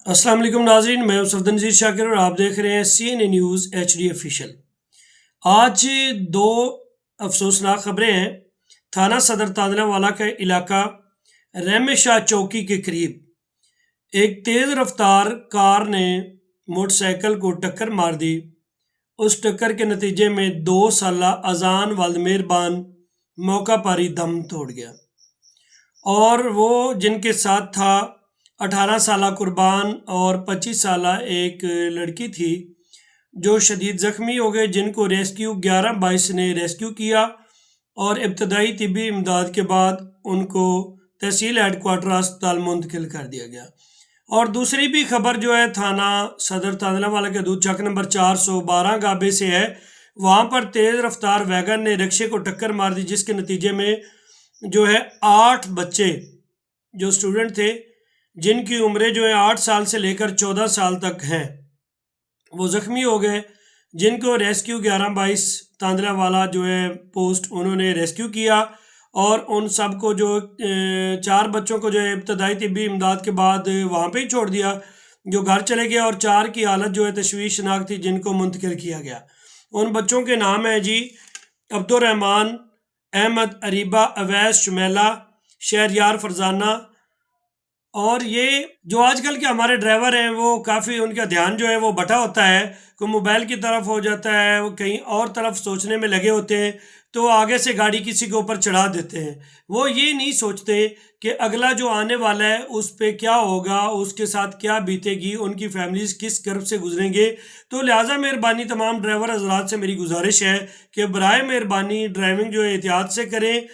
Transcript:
अस्सलाम वालेकुम नाजरीन, मैं हूं सफदर नज़ीर शाकिर और आप देख रहे हैं CNN न्यूज़ HD ऑफिशियल। आज दो अफसोसनाक खबरें हैं। थाना सदर तांदलावाला का इलाका रहमे शाह चौकी के करीब एक तेज़ रफ्तार कार ने मोटरसाइकिल को टक्कर मार दी। उस टक्कर के नतीजे में 2 साला अजान वाल्द मेहरबान मौका पर ही दम तोड़ गया और वो जिनके साथ था 18 साला कुर्बान और 25 साला एक लड़की थी जो शदीद ज़ख्मी हो गए, जिनको रेस्क्यू 11/22 ने रेस्क्यू किया और इब्तदाई तिब्बी इमदाद के बाद उनको तहसील हेडक्वार्टर अस्पताल मुंतकिल कर दिया गया। और दूसरी भी खबर जो है थाना सदर तांदलावाला के दूध चक नंबर 412 गाबे से है। वहाँ पर तेज़ रफ्तार वैगन ने रिक्शे को टक्कर मार दी, जिसके नतीजे में जो है 8 बच्चे जो स्टूडेंट थे, जिनकी उम्रें जो है 8 साल से लेकर 14 साल तक हैं, वो ज़ख्मी हो गए, जिनको रेस्क्यू 11/22 तांदलावाला जो है पोस्ट उन्होंने रेस्क्यू किया और उन सब को जो 4 बच्चों को जो है इब्तदाई तिब्बी इमदाद के बाद वहाँ पे ही छोड़ दिया, जो घर चले गया, और 4 की हालत जो है तशवीशनाक थी, जिनको मुंतकिल किया गया। उन बच्चों के नाम है जी अब्दुर्रहमान, अहमद, अरीबा, अवैस, शुमैला, शहरयार, फरजाना। और ये जो आजकल के हमारे ड्राइवर हैं वो काफ़ी उनका ध्यान जो है वो बटा होता है, कोई मोबाइल की तरफ हो जाता है, वो कहीं और तरफ सोचने में लगे होते हैं, तो आगे से गाड़ी किसी के ऊपर चढ़ा देते हैं। वो ये नहीं सोचते कि अगला जो आने वाला है उस पे क्या होगा, उसके साथ क्या बीतेगी, उनकी फैमिलीज़ किस कर्ब से गुजरेंगे। तो लिहाजा मेहरबानी तमाम ड्राइवर हजरात से मेरी गुजारिश है कि बराए मेहरबानी ड्राइविंग जो है एहतियात से करें